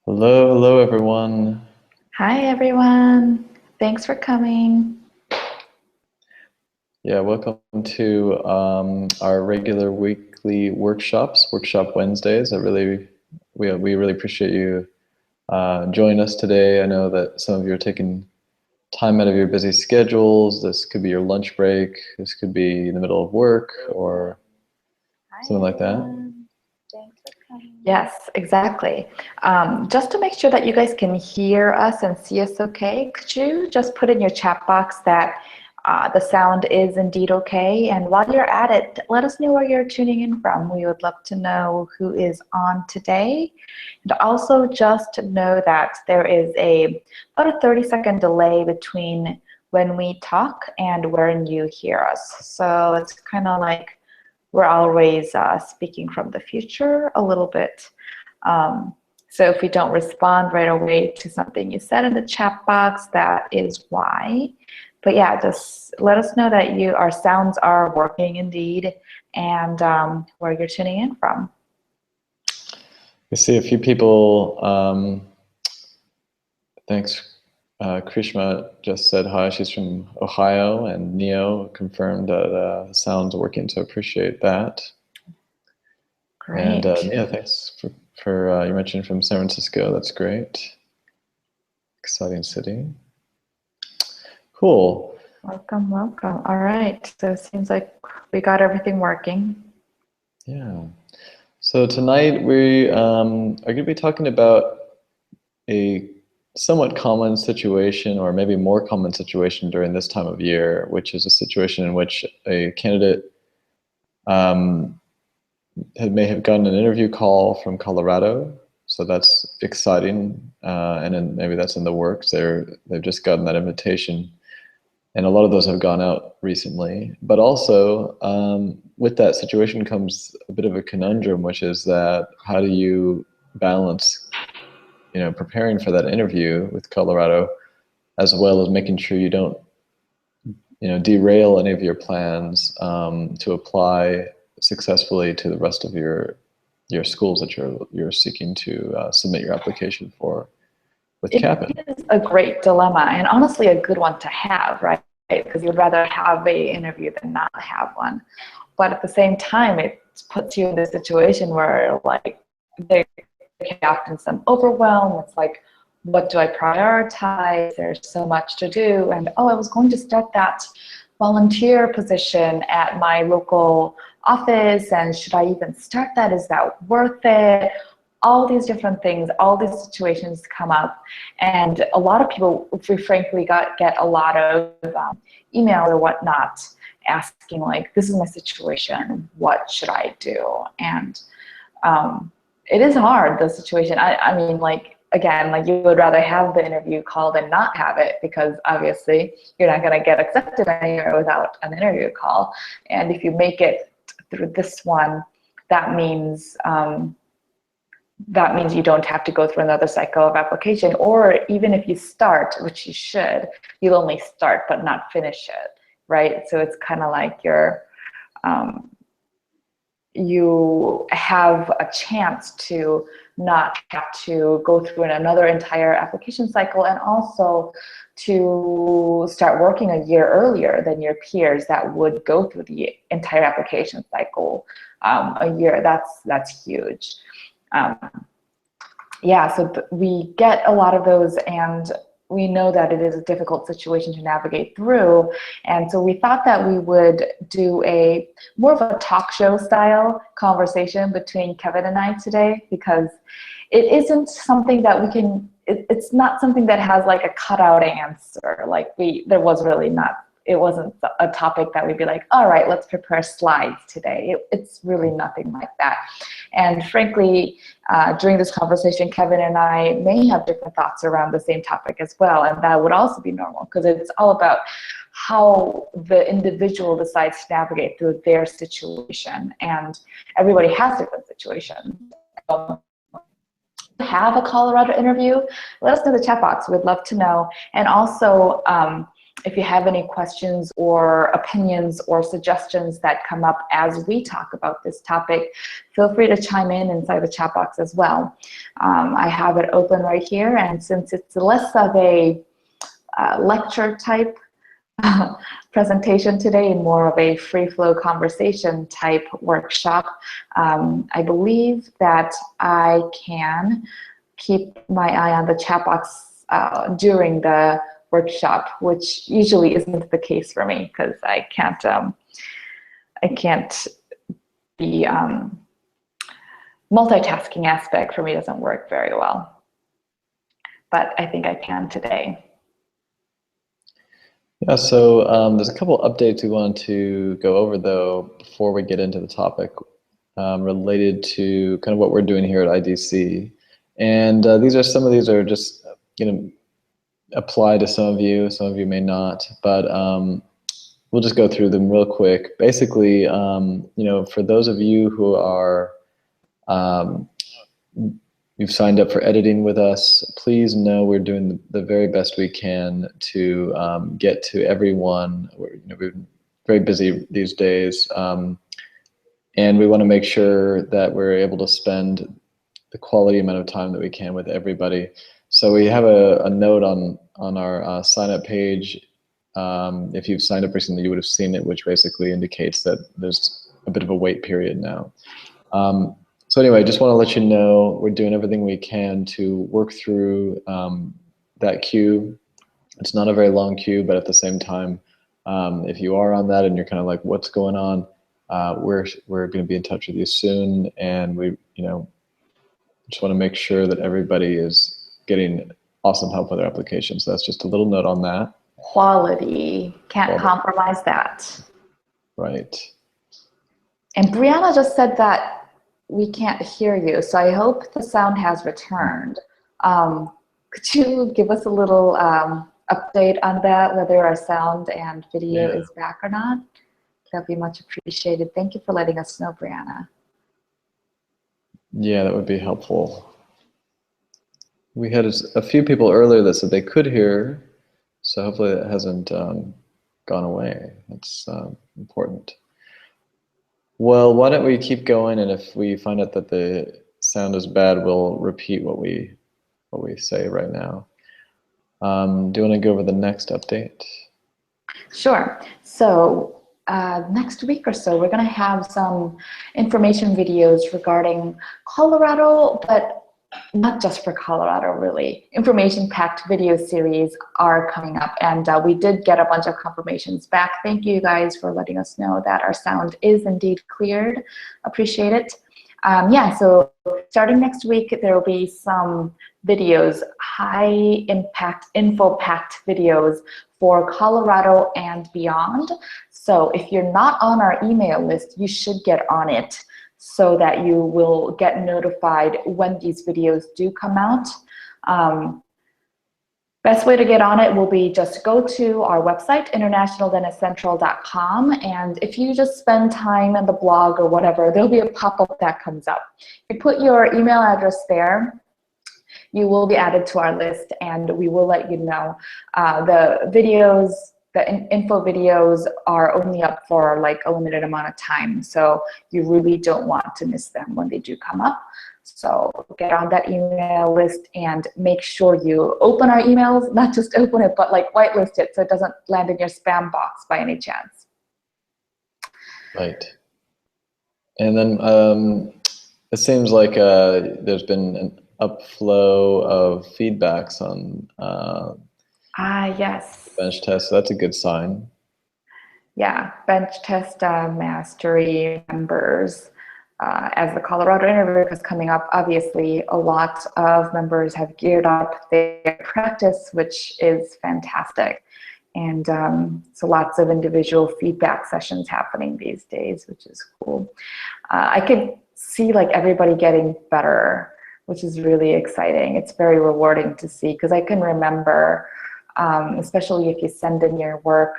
Hello, hello everyone. Hi everyone. Thanks for coming. Yeah, welcome to our regular weekly workshops, Workshop Wednesdays. We really appreciate you joining us today. I know that some of you are taking time out of your busy schedules. This could be your lunch break. This could be in the middle of work or something like that. Thanks for coming. Yes, exactly. Just to make sure that you guys can hear us and see us okay, could you just put in your chat box that the sound is indeed okay? And while you're at it, let us know where you're tuning in from. We would love to know who is on today. And also just know that there is about a 30-second delay between when we talk and when you hear us. So it's kind of like we're always speaking from the future a little bit. So if we don't respond right away to something you said in the chat box, that is why. But yeah, just let us know that our sounds are working indeed, and where you're tuning in from. I see a few people. Thanks. Krishma just said hi. She's from Ohio, and Neo confirmed that the sound's working, so appreciate that. Great. And yeah, thanks for you mentioned from San Francisco. That's great. Exciting city. Cool. Welcome, welcome. All right. So it seems like we got everything working. Yeah. So tonight we are going to be talking about a somewhat common situation, or maybe more common situation during this time of year, which is a situation in which a candidate may have gotten an interview call from Colorado. So that's exciting, and then maybe that's in the works. They've just gotten that invitation, and a lot of those have gone out recently. But also, with that situation comes a bit of a conundrum, which is that how do you balance, preparing for that interview with Colorado, as well as making sure you don't, derail any of your plans to apply successfully to the rest of your schools that you're seeking to submit your application for with CAPIN. It is a great dilemma, and honestly a good one to have, right? Because you'd rather have a interview than not have one. But at the same time, it puts you in this situation where like there can be often some overwhelm. It's like, what do I prioritize? There's so much to do, and oh, I was going to start that volunteer position at my local office, and should I even start that? Is that worth it? All these different things, all these situations come up, and a lot of people, we frankly get a lot of email or whatnot asking like, this is my situation, what should I do? And it is hard, the situation. I mean, like, again, like you would rather have the interview call than not have it, because obviously you're not going to get accepted anywhere without an interview call. And if you make it through this one, that means you don't have to go through another cycle of application. Or even if you start, which you should, you'll only start but not finish it, right? So it's kind of like you have a chance to not have to go through another entire application cycle, and also to start working a year earlier than your peers that would go through the entire application cycle a year. That's huge. Yeah, so we get a lot of those, and we know that it is a difficult situation to navigate through. And so we thought that we would do more of a talk show style conversation between Kevin and I today, because it isn't something that we can, it's not something that has like a cutout answer. Like there was really not, it wasn't a topic that we'd be like, all right, let's prepare slides today. It's really nothing like that. And frankly, during this conversation, Kevin and I may have different thoughts around the same topic as well, and that would also be normal, because it's all about how the individual decides to navigate through their situation, and everybody has different situations. Have a Colorado interview, let us know in the chat box. We'd love to know. And also, if you have any questions or opinions or suggestions that come up as we talk about this topic, feel free to chime in inside the chat box as well. I have it open right here, and since it's less of a lecture type presentation today and more of a free flow conversation type workshop, I believe that I can keep my eye on the chat box during the workshop, which usually isn't the case for me because I can't be multitasking aspect for me doesn't work very well, but I think I can today. Yeah, so there's a couple updates we want to go over though before we get into the topic related to kind of what we're doing here at IDC. And some of these are just, apply to some of you may not, but we'll just go through them real quick. Basically, for those of you who are, you've signed up for editing with us, please know we're doing the very best we can to get to everyone. We're very busy these days, and we want to make sure that we're able to spend the quality amount of time that we can with everybody. So we have a note on our sign up page. If you've signed up recently, you would have seen it, which basically indicates that there's a bit of a wait period now. So anyway, just want to let you know we're doing everything we can to work through that queue. It's not a very long queue, but at the same time, if you are on that and you're kind of like, what's going on, we're going to be in touch with you soon, and we just want to make sure that everybody is getting awesome help with their applications. So that's just a little note on that. Quality, can't compromise that. Right. And Brianna just said that we can't hear you, so I hope the sound has returned. Could you give us a little update on that, whether our sound and video is back or not? That'd be much appreciated. Thank you for letting us know, Brianna. Yeah, that would be helpful. We had a few people earlier that said they could hear, so hopefully it hasn't gone away. That's important. Well, why don't we keep going, and if we find out that the sound is bad, we'll repeat what we say right now. Do you want to go over the next update? Sure. So next week or so, we're going to have some information videos regarding Colorado, but not just for Colorado, really. Information-packed video series are coming up, and we did get a bunch of confirmations back. Thank you guys for letting us know that our sound is indeed cleared. Appreciate it. Yeah, so starting next week, there will be some videos, high-impact, info-packed videos for Colorado and beyond. So if you're not on our email list, you should get on it, so that you will get notified when these videos do come out. Best way to get on it will be just go to our website, internationaldentistcentral.com, and if you just spend time in the blog or whatever, there'll be a pop-up that comes up. If you put your email address there, you will be added to our list, and we will let you know. The videos, the info videos are only up for like a limited amount of time, so you really don't want to miss them when they do come up. So get on that email list and make sure you open our emails, not just open it, but like whitelist it so it doesn't land in your spam box by any chance. Right. And then it seems like there's been an upflow of feedbacks on yes. bench test, so that's a good sign. Yeah, bench test mastery members. As the Colorado interview is coming up, obviously a lot of members have geared up their practice, which is fantastic. And so lots of individual feedback sessions happening these days, which is cool. I could see like everybody getting better, which is really exciting. It's very rewarding to see, because I can remember, especially if you send in your work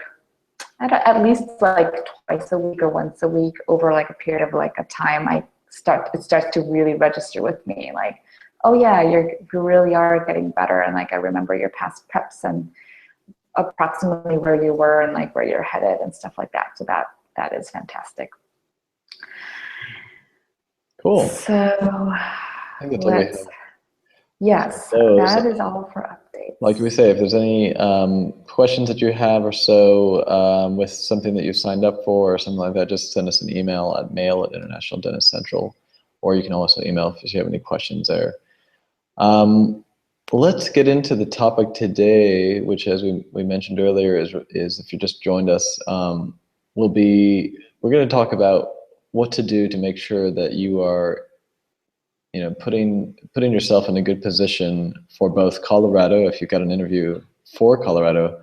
at least like twice a week or once a week over like a period of like a time, it starts to really register with me, like, oh yeah, you really are getting better, and like I remember your past preps, and approximately where you were and like where you're headed and stuff like that. So that is fantastic. Cool. So I think that's all we have. Yes, Those, that is all for updates. like we say, if there's any questions that you have or so with something that you've signed up for or something like that, just send us an email at mail@International Dentist Central, or you can also email if you have any questions there. Let's get into the topic today, which, as we mentioned earlier, is if you just joined us, we're going to talk about what to do to make sure that you are, putting yourself in a good position for both Colorado, if you've got an interview for Colorado,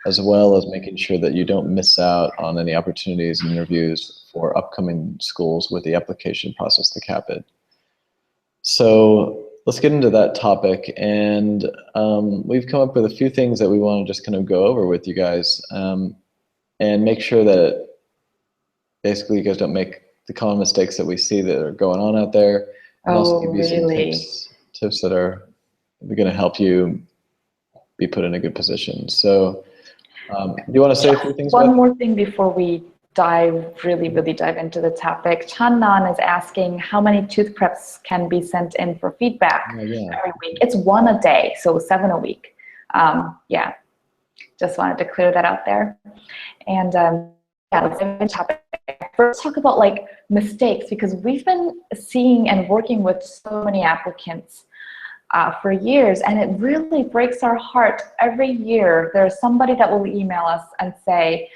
as well as making sure that you don't miss out on any opportunities and interviews for upcoming schools with the application process, the CAPID. So let's get into that topic, and we've come up with a few things that we want to just kind of go over with you guys, and make sure that basically you guys don't make the common mistakes that we see that are going on out there, and also give you some tips that are going to help you be put in a good position. So do you want to say a few things? One more thing before we really dive into the topic. Chan Nan is asking how many tooth preps can be sent in for feedback every week. It's 1 a day, so 7 a week. Yeah, just wanted to clear that out there. And yeah, let's dive into the topic. First, talk about like mistakes, because we've been seeing and working with so many applicants for years, and it really breaks our heart. Every year, there's somebody that will email us and say,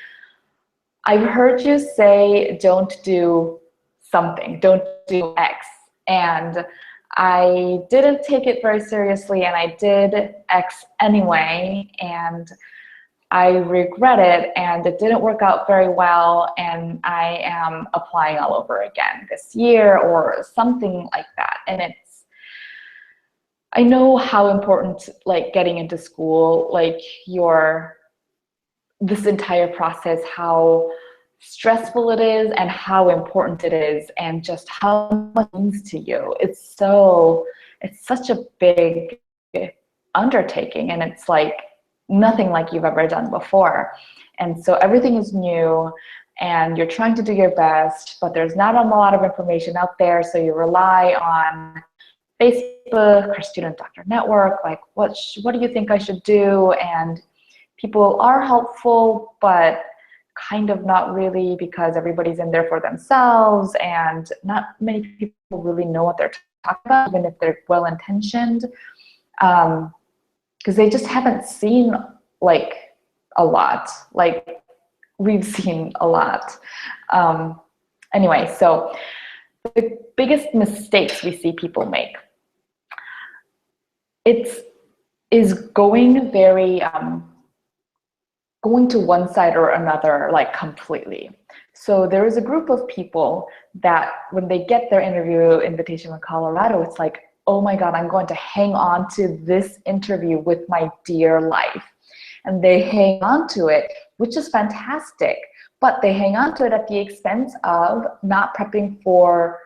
I've heard you say don't do something, don't do X, and I didn't take it very seriously, and I did X anyway, and I regret it, and it didn't work out very well, and I am applying all over again this year, or something like that. And I know how important, like, getting into school, like this entire process, how stressful it is and how important it is, and just how much it means to you. It's such a big undertaking, and it's like nothing like you've ever done before. And so everything is new, and you're trying to do your best, but there's not a lot of information out there, so you rely on Facebook or Student Doctor Network, like what do you think I should do? And people are helpful, but kind of not really, because everybody's in there for themselves, and not many people really know what they're talking about, even if they're well-intentioned, because they just haven't seen like a lot, like we've seen a lot. Anyway, so the biggest mistakes we see people make, is going to one side or another, like completely. So there is a group of people that when they get their interview invitation in Colorado, it's like, oh my God, I'm going to hang on to this interview with my dear life. And they hang on to it, which is fantastic, but they hang on to it at the expense of not prepping for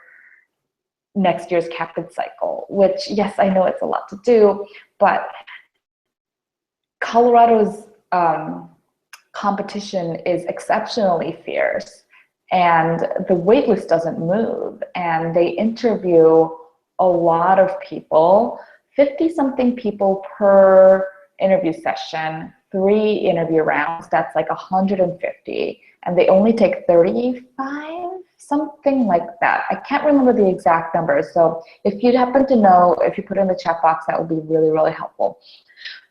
next year's CAPID cycle, which, yes, I know it's a lot to do, but Colorado's competition is exceptionally fierce, and the waitlist doesn't move, and they interview a lot of people, 50-something people per interview session, 3 interview rounds, that's like 150, and they only take 35, something like that. I can't remember the exact numbers, so if you happen to know, if you put it in the chat box, that would be really, really helpful.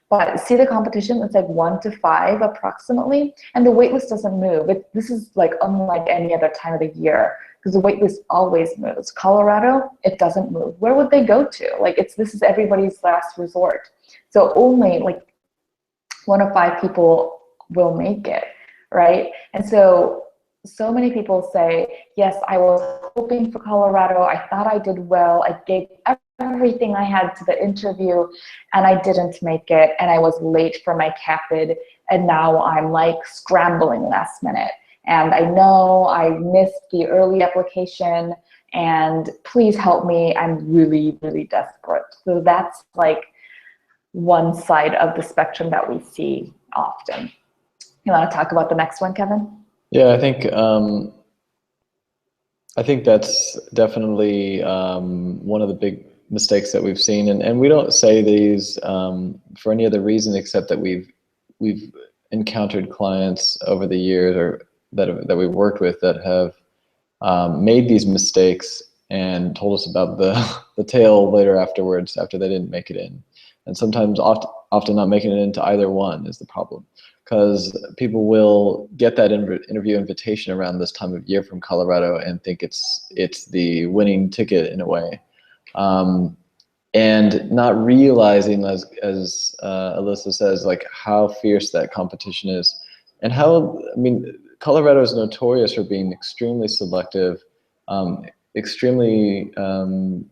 But see the competition, it's like 1 to 5 approximately, and the waitlist doesn't move. This is like unlike any other time of the year, because the waitlist always moves. Colorado, it doesn't move. Where would they go to? Like this is everybody's last resort. So only like 1 of 5 people will make it, right? And so many people say, yes, I was hoping for Colorado. I thought I did well. I gave everything I had to the interview, and I didn't make it, and I was late for my CAPID, and now I'm like scrambling last minute. And I know I missed the early application, and please help me. I'm really, really desperate. So that's like one side of the spectrum that we see often. You want to talk about the next one, Kevin? Yeah, I think that's definitely one of the big mistakes that we've seen, and we don't say these for any other reason except that we've encountered clients over the years or that we've worked with that have made these mistakes and told us about the tale later afterwards after they didn't make it in, and sometimes often not making it into either one is the problem. Because people will get that interview invitation around this time of year from Colorado and think it's the winning ticket in a way, and not realizing, as Alyssa says, like how fierce that competition is, and how, I mean, Colorado is notorious for being extremely selective, extremely kind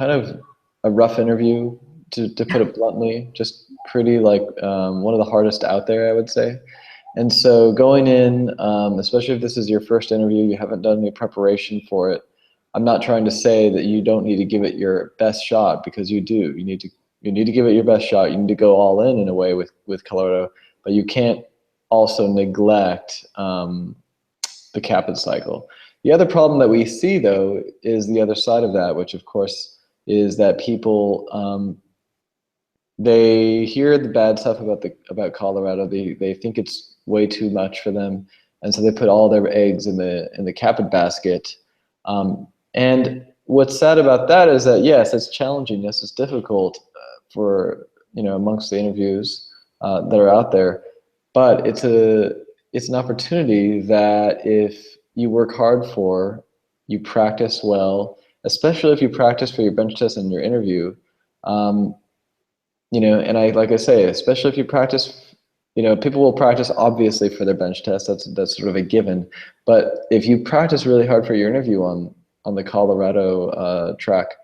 of a rough interview, to put it bluntly, just pretty like one of the hardest out there, I would say. And so going in, especially if this is your first interview, you haven't done any preparation for it, I'm not trying to say that you don't need to give it your best shot, because you do. You need to give it your best shot. You need to go all in a way with Colorado, but you can't also neglect the CAPID cycle. The other problem that we see, though, is the other side of that, which of course is that people they hear the bad stuff about Colorado. They think it's way too much for them, and so they put all their eggs in the CAPID basket. And what's sad about that is that, yes, it's challenging. Yes, it's difficult for, amongst the interviews that are out there, but it's an opportunity that if you work hard for, you practice well, especially if you practice for your bench test and your interview. And like I say, especially if you practice, people will practice obviously for their bench test. That's sort of a given. But if you practice really hard for your interview on the Colorado track,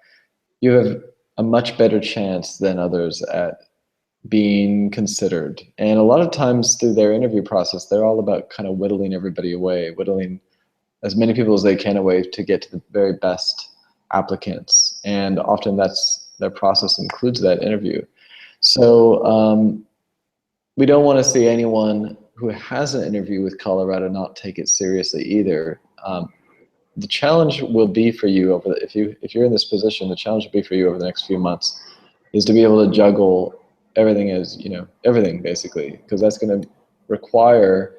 you have a much better chance than others at being considered. And a lot of times through their interview process, they're all about kind of whittling everybody away, whittling as many people as they can away to get to the very best applicants. And often their process includes that interview. So we don't want to see anyone who has an interview with Colorado not take it seriously either. The challenge will be for you if you're in this position, the challenge will be for you over the next few months is to be able to juggle everything everything basically, because that's going to require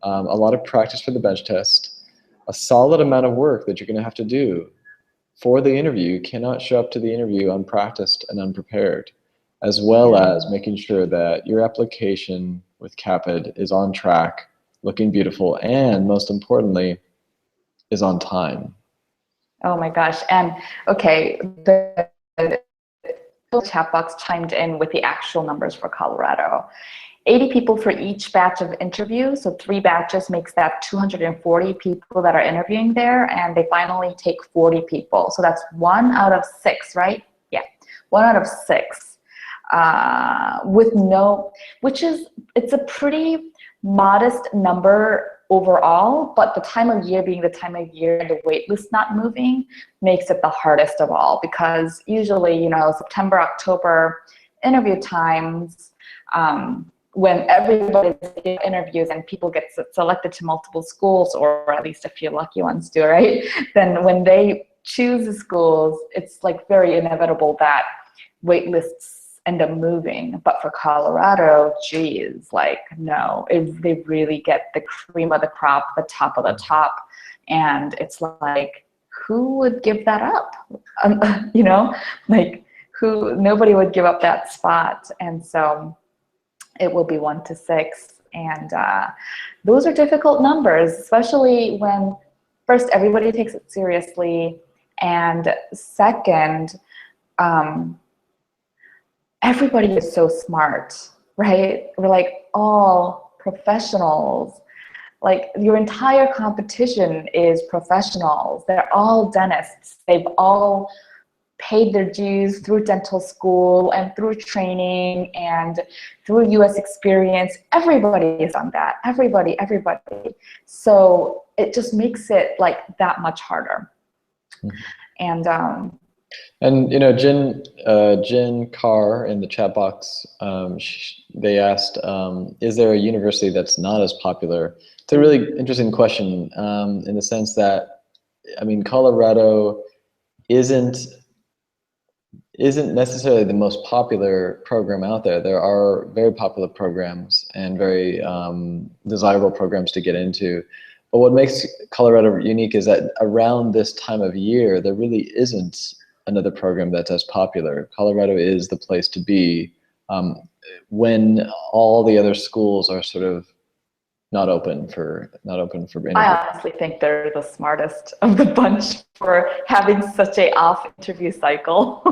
a lot of practice for the bench test, a solid amount of work that you're going to have to do for the interview. You cannot show up to the interview unpracticed and unprepared, as well as making sure that your application with CAPID is on track, looking beautiful, and most importantly, is on time. Oh my gosh. And okay, the chat box chimed in with the actual numbers for Colorado. 80 people for each batch of interviews, so 3 batches makes that 240 people that are interviewing there, and they finally take 40 people. So that's 1 out of 6, right? Yeah, 1 out of 6. It's a pretty modest number overall, but the time of year being the time of year and the wait list not moving makes it the hardest of all, because usually, September, October interview times, when everybody's doing interviews and people get selected to multiple schools, or at least a few lucky ones do, right? Then when they choose the schools, it's like very inevitable that wait lists end up moving. But for Colorado, geez, like no, they really get the cream of the crop, the top of the top, and it's like, who would give that up? Nobody would give up that spot. And so it will be 1 to 6, and those are difficult numbers, especially when first everybody takes it seriously, and second, everybody is so smart, right? We're like all professionals. Like your entire competition is professionals. They're all dentists. They've all paid their dues through dental school and through training and through US experience. Everybody has done that. Everybody. So it just makes it like that much harder. Mm-hmm. And And Jin Carr in the chat box, they asked, is there a university that's not as popular? It's a really interesting question, in the sense that, I mean, Colorado isn't necessarily the most popular program out there. There are very popular programs and very desirable programs to get into. But what makes Colorado unique is that around this time of year, there really isn't another program that's as popular. Colorado is the place to be when all the other schools are sort of not open for interview. I honestly think they're the smartest of the bunch for having such a off interview cycle.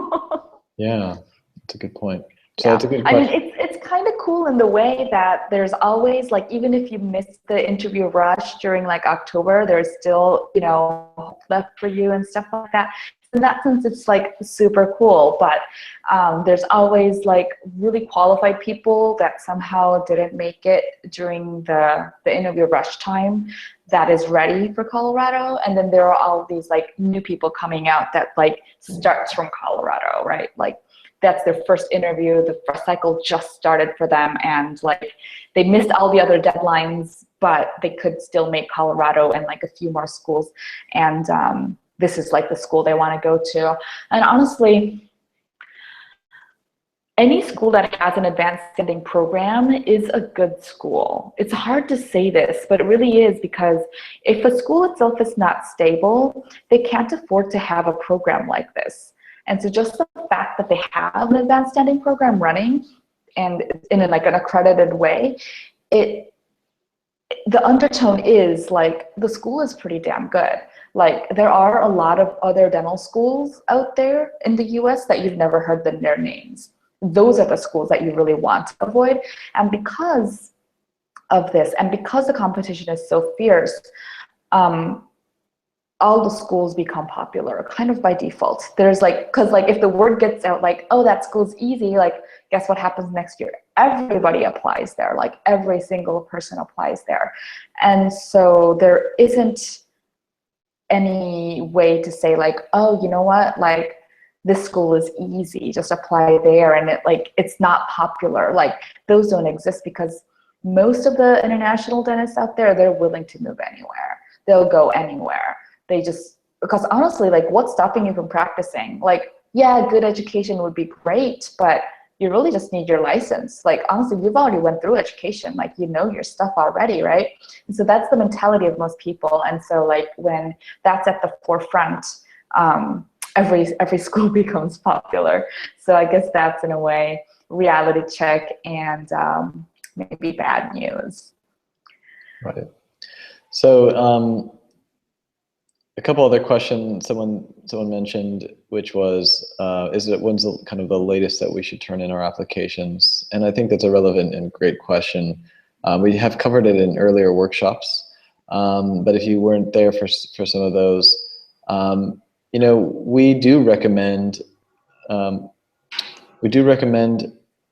Yeah, that's a good point. So Yeah. that's a good I question. mean, it's kind of cool in the way that there's always like, even if you miss the interview rush during like October, there's still, hope left for you and stuff like that. In that sense, it's like super cool, but there's always like really qualified people that somehow didn't make it during the interview rush time that is ready for Colorado. And then there are all these like new people coming out that like starts from Colorado, right? Like that's their first interview, the first cycle just started for them, and like they missed all the other deadlines, but they could still make Colorado and like a few more schools. And this is like the school they want to go to. And honestly, any school that has an advanced standing program is a good school. It's hard to say this, but it really is, because if a school itself is not stable, they can't afford to have a program like this. And so just the fact that they have an advanced standing program running and in like an accredited way, the undertone is like the school is pretty damn good. Like there are a lot of other dental schools out there in the US that you've never heard their names. Those are the schools that you really want to avoid. And because of this, and because the competition is so fierce, all the schools become popular kind of by default. There's like, because like if the word gets out like, oh, that school's easy, like guess what happens next year? Everybody applies there, like every single person applies there. And so there isn't any way to say like, oh, you know what, like this school is easy, just apply there, and it's not popular. Like those don't exist, because most of the international dentists out there, they're willing to move anywhere. They'll go anywhere. They just, because honestly, like what's stopping you from practicing? Like, yeah, good education would be great, but you really just need your license. Like honestly, you've already went through education, like you know your stuff already, right? And so that's the mentality of most people. And so like when that's at the forefront, every school becomes popular. So I guess that's in a way reality check and maybe bad news. Right. So a couple other questions someone mentioned, which was, when's kind of the latest that we should turn in our applications? And I think that's a relevant and great question. We have covered it in earlier workshops, but if you weren't there for some of those, we do recommend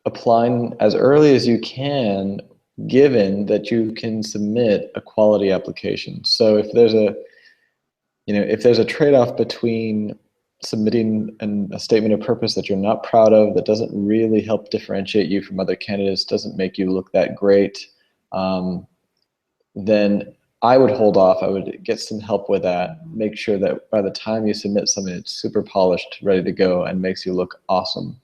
applying as early as you can, given that you can submit a quality application. So if there's a trade-off between submitting a statement of purpose that you're not proud of, that doesn't really help differentiate you from other candidates, doesn't make you look that great, then I would hold off. I would get some help with that. Make sure that by the time you submit something, it's super polished, ready to go, and makes you look awesome.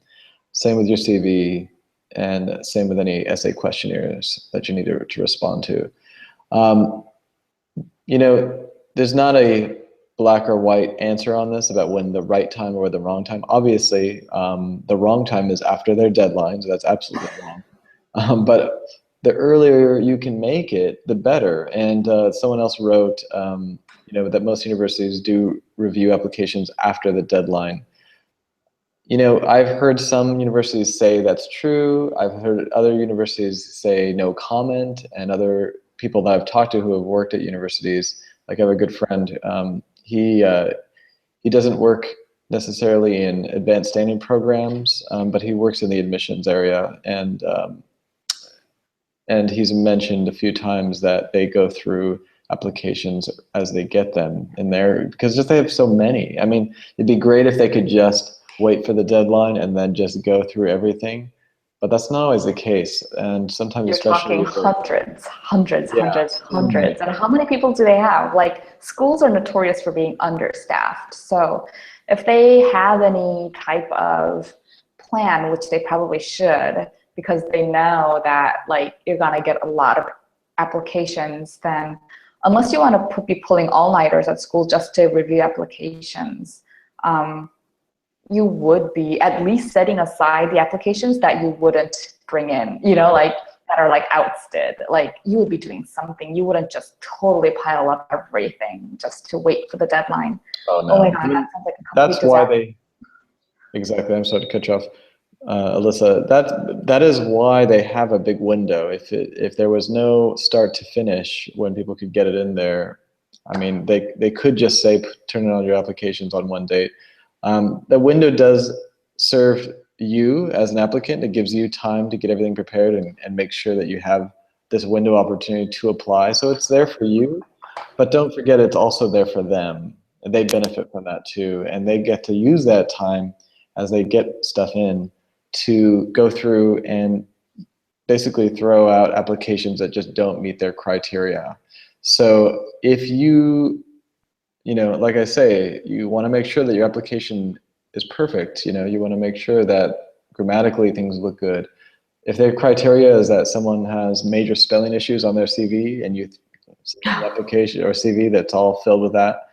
Same with your CV, and same with any essay questionnaires that you need to respond to. There's not a black or white answer on this about when the right time or the wrong time. Obviously, the wrong time is after their deadlines. That's absolutely wrong. But the earlier you can make it, the better. And someone else wrote, that most universities do review applications after the deadline. I've heard some universities say that's true. I've heard other universities say no comment, and other people that I've talked to who have worked at universities, like I have a good friend, he doesn't work necessarily in advanced standing programs, but he works in the admissions area, and he's mentioned a few times that they go through applications as they get them in there, because just they have so many. I mean, it'd be great if they could just wait for the deadline and then just go through everything, but that's not always the case. And sometimes, You're especially talking with the, yeah, so many. hundreds. And how many people do they have? Like, schools are notorious for being understaffed. So if they have any type of plan, which they probably should, because they know that like you're gonna get a lot of applications, then unless you want to be pulling all-nighters at school just to review applications, you would be at least setting aside the applications that you wouldn't bring in, you know, like that are like ousted. Like, you would be doing something. You wouldn't just totally pile up everything just to wait for the deadline. Oh no. Oh my God, I mean, that sounds like a that's complete why disaster. they, exactly. I'm sorry to cut you off, Alyssa. That is why they have a big window. If there was no start to finish when people could get it in there, I mean, they could just say turn in all your applications on one date. The window does serve you as an applicant. It gives you time to get everything prepared and make sure that you have this window opportunity to apply. So it's there for you, but don't forget it's also there for them. They benefit from that too, and they get to use that time as they get stuff in to go through and basically throw out applications that just don't meet their criteria. So if you know, like I say, you want to make sure that your application is perfect. You know, you want to make sure that grammatically things look good. If their criteria is that someone has major spelling issues on their CV and you send an application or CV that's all filled with that,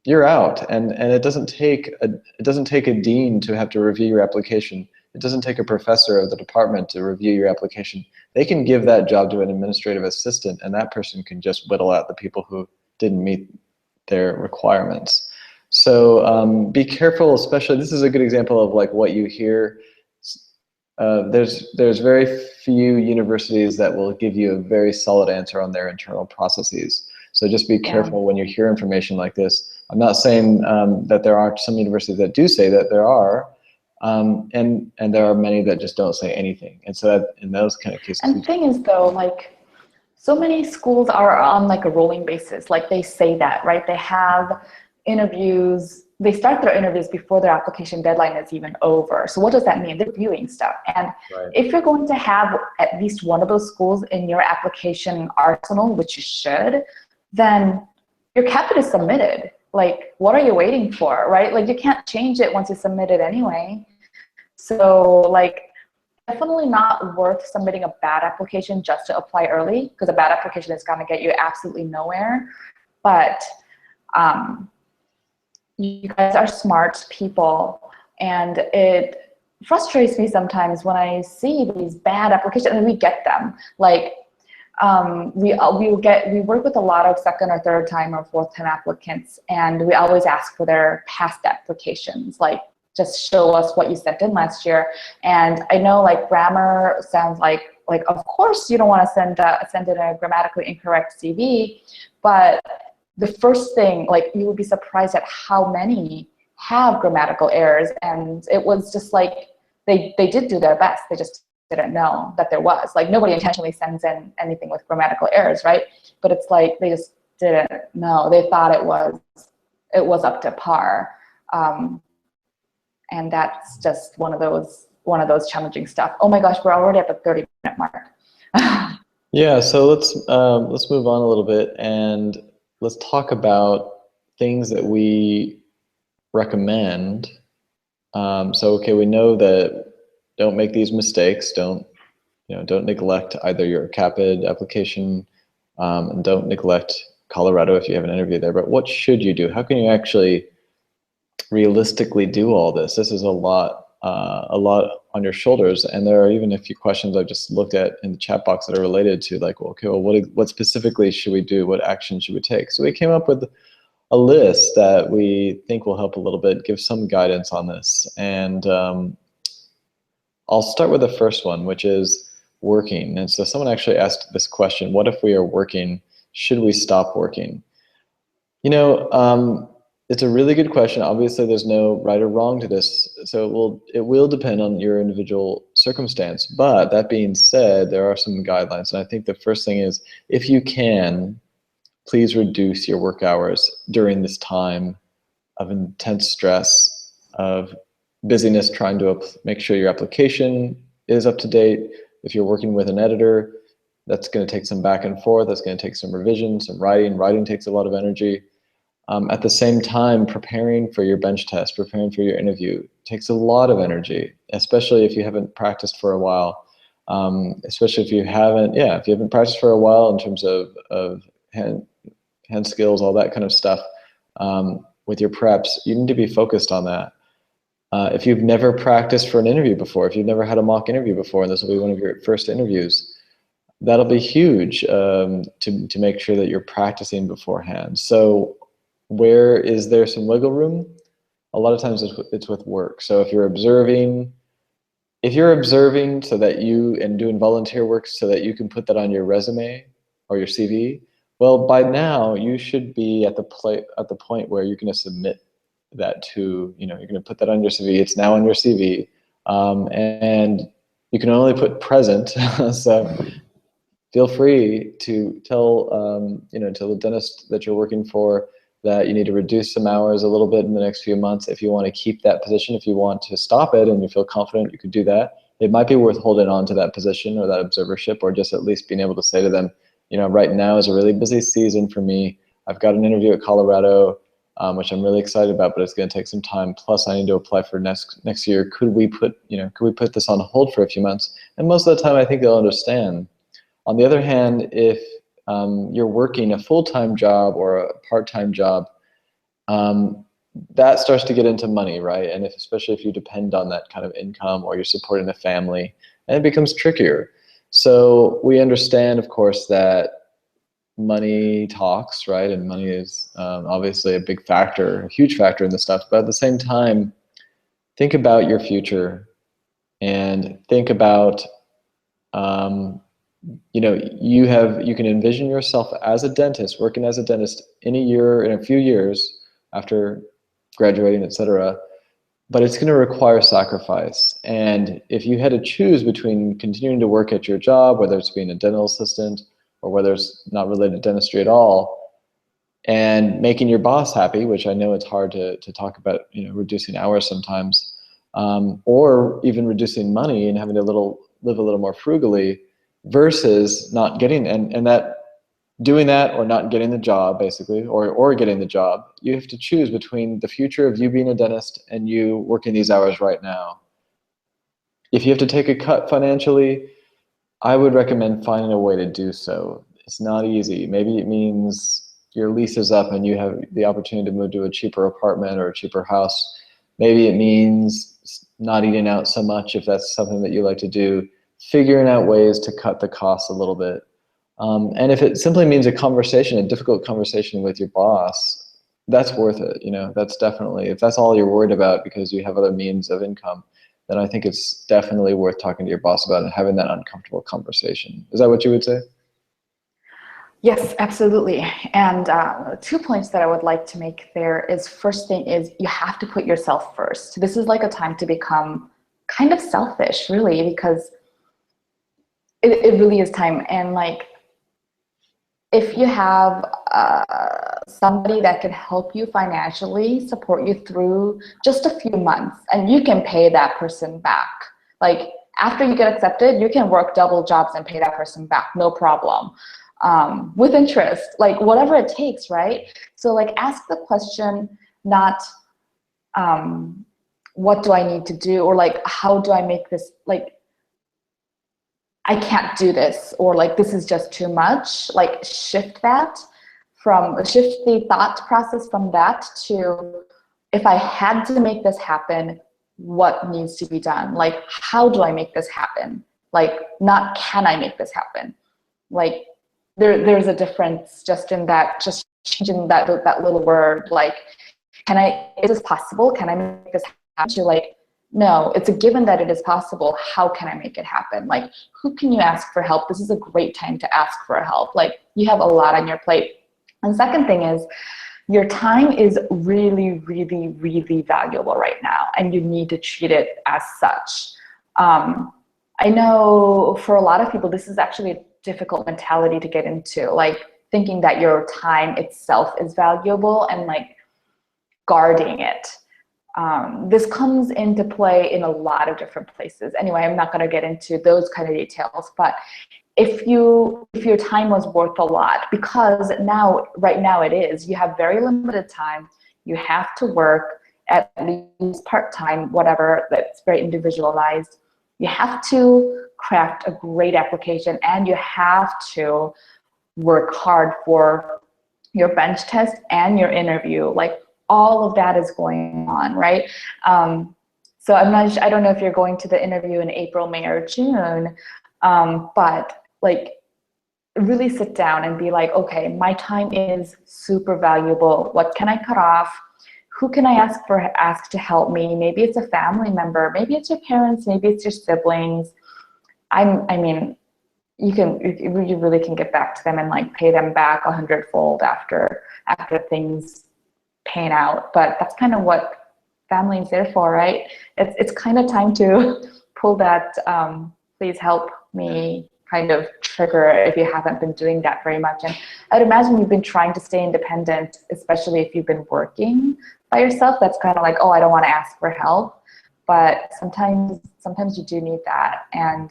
you're out. And it doesn't take a dean to have to review your application. It doesn't take a professor of the department to review your application. They can give that job to an administrative assistant, and that person can just whittle out the people who didn't meet their requirements. So be careful, especially, this is a good example of like what you hear. There's very few universities that will give you a very solid answer on their internal processes. So just be careful when you hear information like this. I'm not saying that there aren't some universities that do say that, there are, and there are many that just don't say anything. And so that, in those kind of cases. And the thing is though, like, so many schools are on like a rolling basis. Like, they say that, right? They have interviews, they start their interviews before their application deadline is even over. So what does that mean? They're viewing stuff. And if you're going to have at least one of those schools in your application arsenal, which you should, then your CAPIT is submitted. Like, what are you waiting for, right? Like, you can't change it once you submit it anyway. So like, definitely not worth submitting a bad application just to apply early, because a bad application is going to get you absolutely nowhere. But you guys are smart people, and it frustrates me sometimes when I see these bad applications, and we get them. Like, we work with a lot of second or third time or fourth time applicants, and we always ask for their past applications. Like, just show us what you sent in last year. And I know, like, grammar sounds like of course you don't want to send in a grammatically incorrect CV, but the first thing, like, you would be surprised at how many have grammatical errors. And it was just like, they did do their best. They just didn't know that there was. Like, nobody intentionally sends in anything with grammatical errors, right? But it's like, they just didn't know. They thought it was up to par. And that's just one of those challenging stuff. Oh my gosh, we're already at the 30-minute mark. Yeah, so let's move on a little bit and let's talk about things that we recommend. So okay, we know that don't make these mistakes. Don't neglect either your CAPID application, and don't neglect Colorado if you have an interview there. But what should you do? How can you actually realistically do all this? This is a lot on your shoulders, and there are even a few questions I've just looked at in the chat box that are related to, like, well, okay, well, what specifically should we do? What action should we take? So we came up with a list that we think will help a little bit, give some guidance on this. And I'll start with the first one, which is working. And so someone actually asked this question: what if we are working? Should we stop working? You know, it's a really good question. Obviously, there's no right or wrong to this, so it will depend on your individual circumstance. But that being said, there are some guidelines, and I think the first thing is, if you can, please reduce your work hours during this time of intense stress, of busyness, trying to make sure your application is up to date. If you're working with an editor, that's going to take some back and forth. That's going to take some revision, some writing. Writing takes a lot of energy. At the same time, preparing for your bench test, preparing for your interview takes a lot of energy, especially if you haven't practiced for a while. Especially if you haven't practiced for a while in terms of hand skills, all that kind of stuff. With your preps, you need to be focused on that. If you've never practiced for an interview before, if you've never had a mock interview before, and this will be one of your first interviews, that'll be huge to make sure that you're practicing beforehand. So where is there some wiggle room? A lot of times it's with work. So if you're observing so that and doing volunteer work so that you can put that on your resume or your CV, well, by now you should be at the point where you're going to submit that to, you're going to put that on your CV. It's now on your CV, and you can only put present. So feel free to tell the dentist that you're working for that you need to reduce some hours a little bit in the next few months if you want to keep that position. If you want to stop it and you feel confident you could do that, it might be worth holding on to that position or that observership, or just at least being able to say to them, right now is a really busy season for me. I've got an interview at Colorado, which I'm really excited about, but it's going to take some time. Plus, I need to apply for next year. Could we put this on hold for a few months? And most of the time, I think they'll understand. On the other hand, if you're working a full-time job or a part-time job, that starts to get into money, right? And especially if you depend on that kind of income, or you're supporting a family, and it becomes trickier. So we understand, of course, that money talks, right? And money is obviously a big factor, a huge factor in this stuff. But at the same time, think about your future, and think about you can envision yourself as a dentist, working as a dentist in a few years after graduating, etc. But it's going to require sacrifice. And if you had to choose between continuing to work at your job, whether it's being a dental assistant or whether it's not related to dentistry at all, and making your boss happy, which I know it's hard to talk about, reducing hours sometimes, or even reducing money and having to live a little more frugally, versus not getting, and that doing that or not getting the job, basically, or getting the job, you have to choose between the future of you being a dentist and you working these hours right now. If you have to take a cut financially, I would recommend finding a way to do so. It's not easy. Maybe it means your lease is up and you have the opportunity to move to a cheaper apartment or a cheaper house. Maybe it means not eating out so much if that's something that you like to do, figuring out ways to cut the costs a little bit. And if it simply means a difficult conversation with your boss, that's worth it. That's definitely, if that's all you're worried about because you have other means of income, then I think it's definitely worth talking to your boss about and having that uncomfortable conversation. Is that what you would say? Yes, absolutely. And 2 points that I would like to make there is, first thing is you have to put yourself first. This is like a time to become kind of selfish, really, because it really is time. And like, if you have somebody that can help you financially, support you through just a few months, and you can pay that person back. Like, after you get accepted, you can work double jobs and pay that person back, no problem. With interest, like whatever it takes, right? So like, ask the question, not what do I need to do, or like, how do I make this, like, I can't do this, or like, this is just too much. Like, shift the thought process from that to, if I had to make this happen, what needs to be done? Like, how do I make this happen? Like, not can I make this happen? Like, there's a difference just in that, just changing that little word, like, is this possible? Can I make this happen? To like, no, it's a given that it is possible. How can I make it happen? Like, who can you ask for help? This is a great time to ask for help. Like, you have a lot on your plate. And second thing is, your time is really, really, really valuable right now, and you need to treat it as such. I know for a lot of people, this is actually a difficult mentality to get into. Like, thinking that your time itself is valuable and like guarding it. This comes into play in a lot of different places. Anyway, I'm not going to get into those kind of details, but if your time was worth a lot, because right now it is, you have very limited time, you have to work at least part-time, whatever, that's very individualized. You have to craft a great application, and you have to work hard for your bench test and your interview. Like, all of that is going on, right? So I don't know if you're going to the interview in April, May, or June, but like, really sit down and be like, okay, my time is super valuable. What can I cut off? Who can I ask to help me? Maybe it's a family member, maybe it's your parents, maybe it's your siblings. I mean, you really can get back to them and like pay them back 100-fold after things pan out. But that's kind of what family is there for, right? It's kind of time to pull that please help me kind of trigger if you haven't been doing that very much. And I'd imagine you've been trying to stay independent, especially if you've been working by yourself. That's kind of like, oh, I don't want to ask for help. But sometimes you do need that. And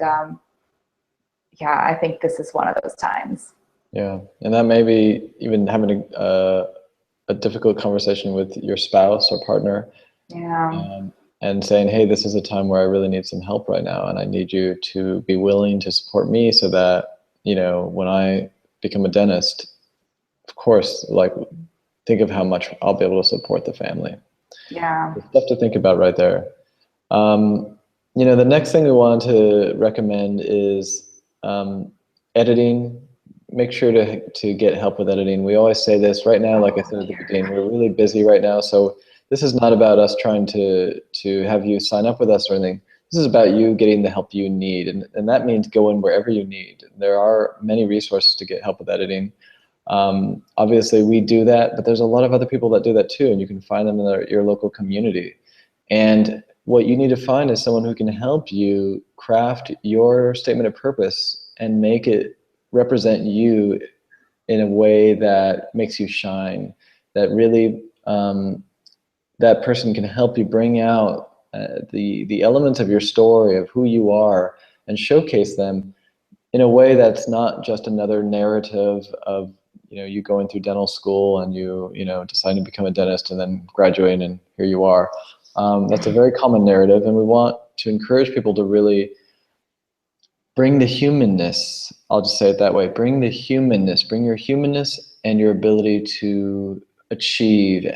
yeah, I think this is one of those times. Yeah, and that may be even having a difficult conversation with your spouse or partner. Yeah. And saying, hey, this is a time where I really need some help right now, and I need you to be willing to support me so that, you know, when I become a dentist, of course, like, think of how much I'll be able to support the family. Yeah. There's stuff to think about right there. You know, the next thing we want to recommend is editing. Make sure to get help with editing. We always say this right now, like I said at the beginning, we're really busy right now, so this is not about us trying to have you sign up with us or anything. This is about you getting the help you need, and that means going wherever you need. There are many resources to get help with editing. Obviously, we do that, but there's a lot of other people that do that too, and you can find them in your local community. And what you need to find is someone who can help you craft your statement of purpose and make it represent you in a way that makes you shine, that really that person can help you bring out the elements of your story, of who you are, and showcase them in a way that's not just another narrative of, you know, you going through dental school and you deciding to become a dentist and then graduating and here you are. That's a very common narrative, and we want to encourage people to really bring the humanness. I'll just say it that way. Bring the humanness. Bring your humanness and your ability to achieve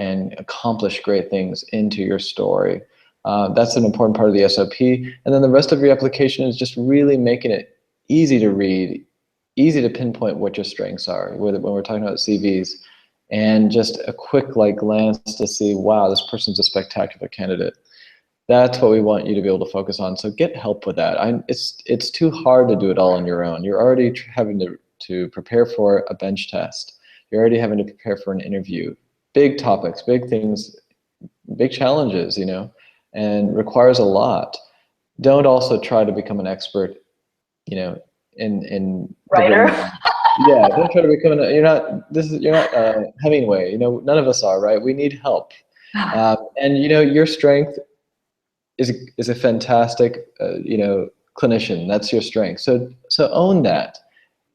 and accomplish great things into your story. That's an important part of the SOP. And then the rest of your application is just really making it easy to read, easy to pinpoint what your strengths are when we're talking about CVs, and just a quick glance to see, wow, this person's a spectacular candidate. That's what we want you to be able to focus on. So get help with that. It's too hard to do it all on your own. You're already having to prepare for a bench test. You're already having to prepare for an interview. Big topics, big things, big challenges, and requires a lot. Don't also try to become an expert, in writer. Yeah, don't try to become you're not Hemingway. None of us are, right? We need help. And your strength is a fantastic clinician. That's your strength. So own that.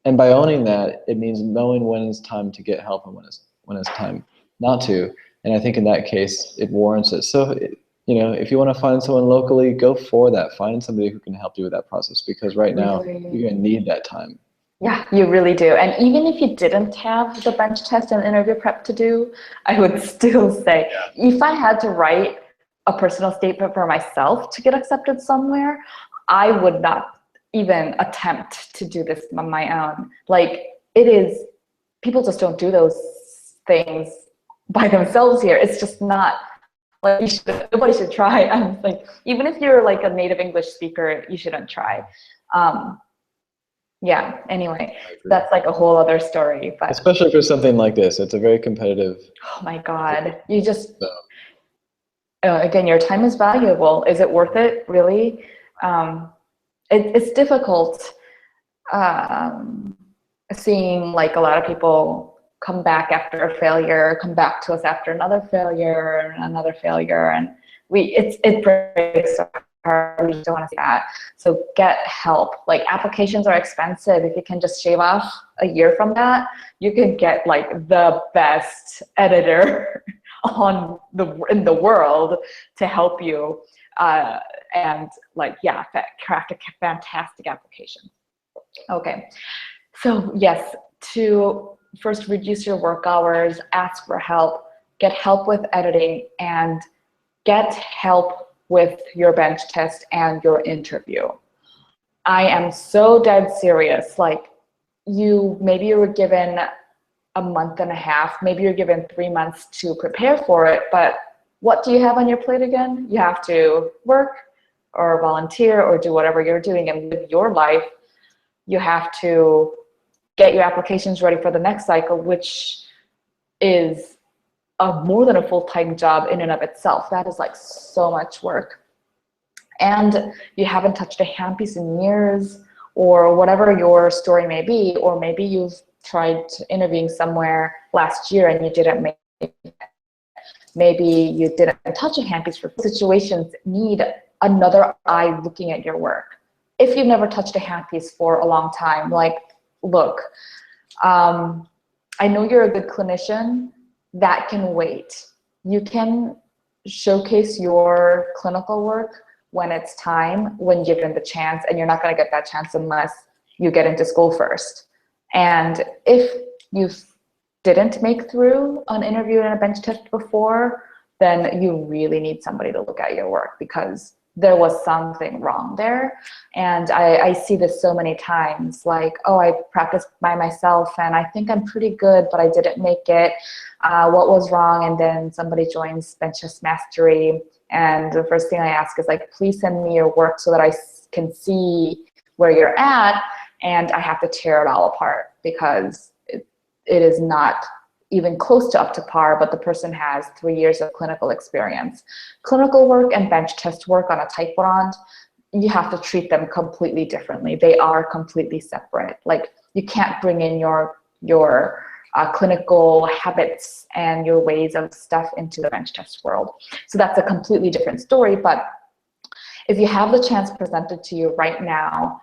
And by owning that, it means knowing when it's time to get help and when it's time not to. And I think in that case, it warrants it. So, if you want to find someone locally, go for that. Find somebody who can help you with that process, because right now you're going to need that time. Yeah, you really do. And even if you didn't have the bench test and interview prep to do, I would still say, if I had to write a personal statement for myself to get accepted somewhere, I would not even attempt to do this on my own. People just don't do those things by themselves here. It's just not nobody should try. I'm even if you're a native English speaker, you shouldn't try. Yeah, anyway, that's a whole other story. But especially for something like this, it's a very competitive. Oh my God, you just, again, your time is valuable. Is it worth it, really? It's difficult, seeing like a lot of people come back after a failure, come back to us after another failure and another failure, and it breaks our heart. We just don't want to see that. So get help. Like, applications are expensive. If you can just shave off a year from that, you can get like the best editor in the world to help you, and like, yeah, craft a fantastic application. Okay, so yes, to first reduce your work hours, ask for help, get help with editing, and get help with your bench test and your interview. I am so dead serious. Like, maybe you were given a month and a half, maybe you're given 3 months to prepare for it, but what do you have on your plate again? You have to work or volunteer or do whatever you're doing and live your life. You have to get your applications ready for the next cycle, which is more than a full-time job in and of itself. That is like so much work. And you haven't touched a handpiece in years, or whatever your story may be, or maybe you've tried interviewing somewhere last year and you didn't make it. Maybe you didn't touch a handpiece. For situations need another eye looking at your work. If you've never touched a handpiece for a long time, like, look, I know you're a good clinician. That can wait. You can showcase your clinical work when it's time, when given the chance, and you're not going to get that chance unless you get into school first. And if you didn't make through an interview and a bench test before, then you really need somebody to look at your work, because there was something wrong there. And I see this so many times, like, oh, I practiced by myself and I think I'm pretty good, but I didn't make it. What was wrong? And then somebody joins Bench Test Mastery, and the first thing I ask is like, please send me your work so that I can see where you're at, and I have to tear it all apart because it is not even close to up to par, but the person has 3 years of clinical experience. Clinical work and bench test work on a type bond, you have to treat them completely differently. They are completely separate. Like, you can't bring in your clinical habits and your ways of stuff into the bench test world. So that's a completely different story. But if you have the chance presented to you right now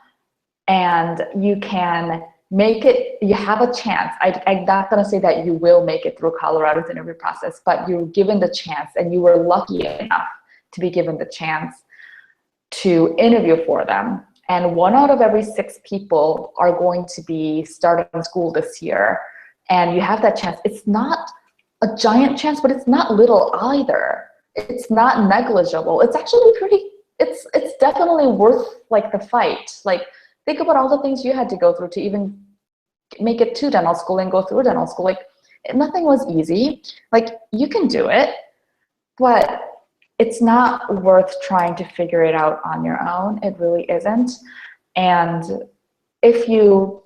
and you can make it, you have a chance. I'm not going to say that you will make it through Colorado's interview process, but you're given the chance, and you were lucky enough to be given the chance to interview for them. And 1 out of every 6 people are going to be starting school this year. And you have that chance. It's not a giant chance, but it's not little either. It's not negligible. It's actually it's definitely worth like the fight. Like, think about all the things you had to go through to even make it to dental school and go through dental school. Like, nothing was easy. Like, you can do it, but it's not worth trying to figure it out on your own. It really isn't. And if you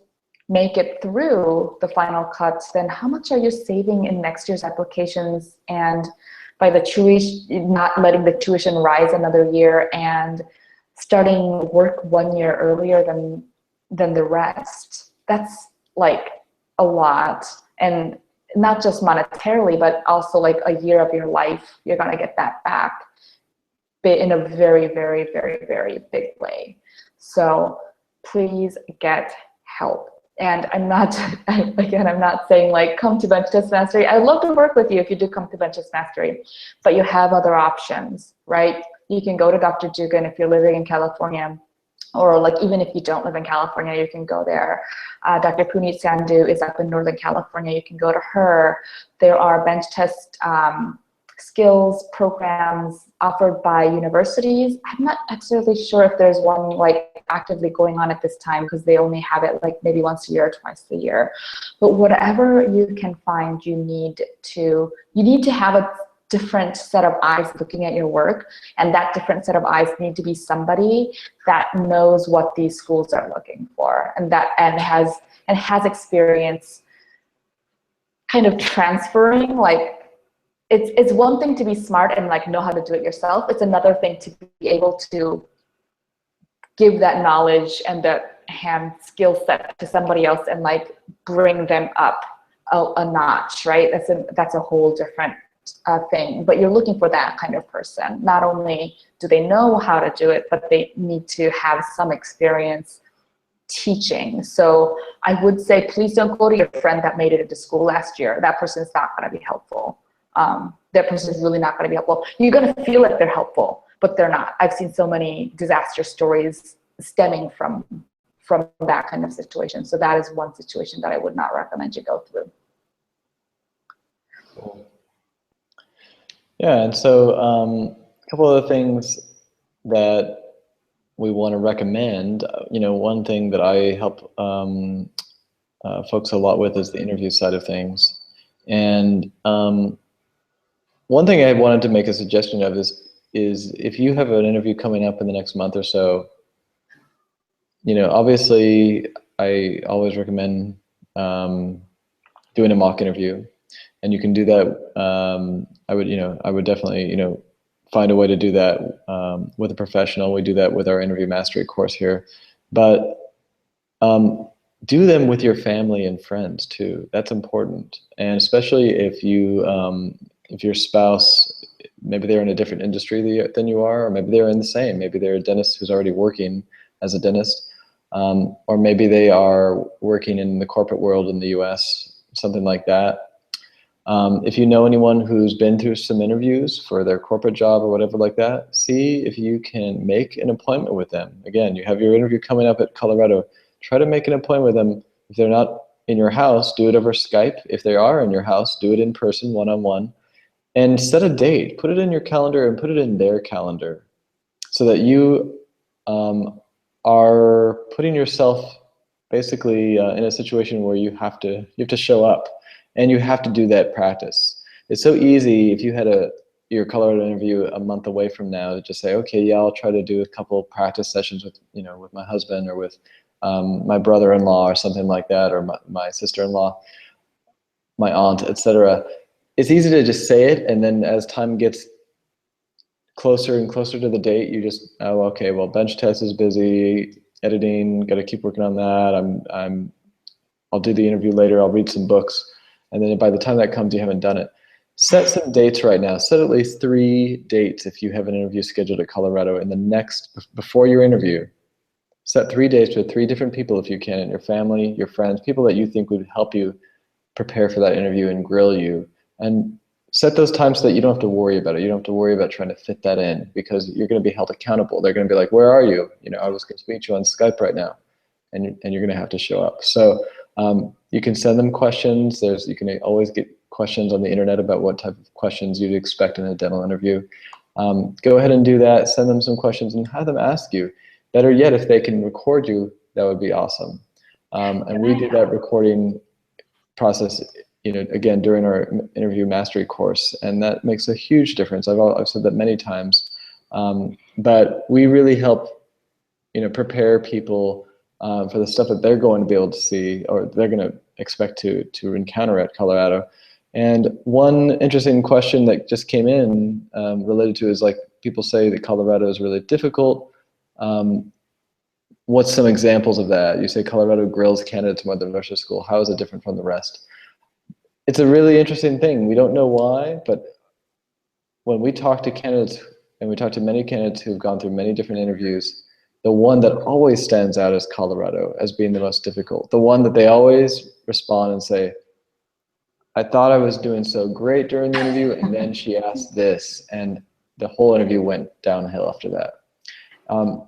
make it through the final cuts, then how much are you saving in next year's applications? And by the tuition, not letting the tuition rise another year, and starting work 1 year earlier than the rest. That's like a lot. And not just monetarily, but also like a year of your life, you're gonna get that back in a very, very, very, very big way. So please get help. And I'm not saying like, come to Bench Test Mastery. I'd love to work with you if you do come to Bench Test Mastery, but you have other options, right? You can go to Dr. Dugan if you're living in California, or like, even if you don't live in California, you can go there. Dr. Puneet Sandhu is up in Northern California. You can go to her. There are bench test skills programs offered by universities. I'm not exactly sure if there's one like actively going on at this time, because they only have it like maybe once a year or twice a year. But whatever you can find, you need to have a different set of eyes looking at your work, and that different set of eyes need to be somebody that knows what these schools are looking for, and has experience kind of transferring. Like, it's one thing to be smart and like know how to do it yourself. It's another thing to be able to give that knowledge and that hand skill set to somebody else and like bring them up a notch, right? That's a whole different thing. But you're looking for that kind of person. Not only do they know how to do it, but they need to have some experience teaching. So I would say, please don't go to your friend that made it into school last year. That person is not going to be helpful. That person is really not going to be helpful. You're going to feel like they're helpful, but they're not. I've seen so many disaster stories stemming from that kind of situation. So that is one situation that I would not recommend you go through. Cool. Yeah, and so a couple of the things that we want to recommend, one thing that I help folks a lot with is the interview side of things. And one thing I wanted to make a suggestion of is if you have an interview coming up in the next month or so, obviously I always recommend doing a mock interview, and you can do that. I would definitely, find a way to do that with a professional. We do that with our interview mastery course here, but do them with your family and friends too. That's important, and especially if your spouse, maybe they're in a different industry than you are, or maybe they're in the same. Maybe they're a dentist who's already working as a dentist, or maybe they are working in the corporate world in the U.S., something like that. If you know anyone who's been through some interviews for their corporate job or whatever like that, see if you can make an appointment with them. Again, you have your interview coming up at Colorado. Try to make an appointment with them. If they're not in your house, do it over Skype. If they are in your house, do it in person, one-on-one. And set a date. Put it in your calendar and put it in their calendar, so that you are putting yourself basically in a situation where you have to show up, and you have to do that practice. It's so easy if you had your Colorado interview a month away from now to just say, okay, yeah, I'll try to do a couple practice sessions with my husband or with my brother-in-law or something like that, or my sister-in-law, my aunt, etc. It's easy to just say it, and then as time gets closer and closer to the date, you just, oh, okay, well, bench test is busy, editing, got to keep working on that. I'll do the interview later. I'll read some books, and then by the time that comes, you haven't done it. Set some dates right now. Set at least 3 dates if you have an interview scheduled at Colorado in the before your interview. Set 3 dates with 3 different people if you can, in your family, your friends, people that you think would help you prepare for that interview and grill you. And set those times so that you don't have to worry about it. You don't have to worry about trying to fit that in, because you're going to be held accountable. They're going to be like, where are you? I was going to meet you on Skype right now, and you're going to have to show up. So you can send them questions. You can always get questions on the internet about what type of questions you'd expect in a dental interview. Go ahead and do that. Send them some questions and have them ask you. Better yet, if they can record you, that would be awesome. And we do that recording process, again, during our interview mastery course, and that makes a huge difference. I've said that many times, but we really help, prepare people for the stuff that they're going to be able to see, or they're going to expect to encounter at Colorado. And one interesting question that just came in related to is, like, people say that Colorado is really difficult. What's some examples of that? You say Colorado grills candidates more than Russia School. How is it different from the rest? It's a really interesting thing. We don't know why, but when we talk to candidates, and we talk to many candidates who've gone through many different interviews, the one that always stands out is Colorado as being the most difficult. The one that they always respond and say, I thought I was doing so great during the interview, and then she asked this, and the whole interview went downhill after that.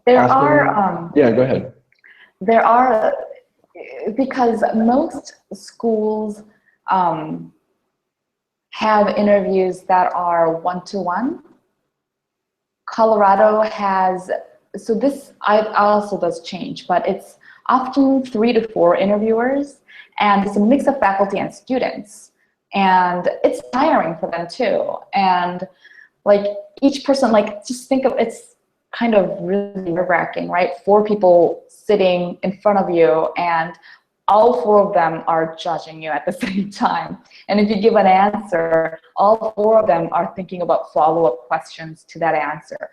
Yeah, go ahead. There are, because most schools have interviews that are one-to-one. Colorado has, so this also does change, but it's often 3 to 4 interviewers, and it's a mix of faculty and students, and it's tiring for them too. And like each person, like, just think of, it's kind of really nerve-wracking, right? 4 people sitting in front of you, and all 4 of them are judging you at the same time. And if you give an answer, all 4 of them are thinking about follow-up questions to that answer.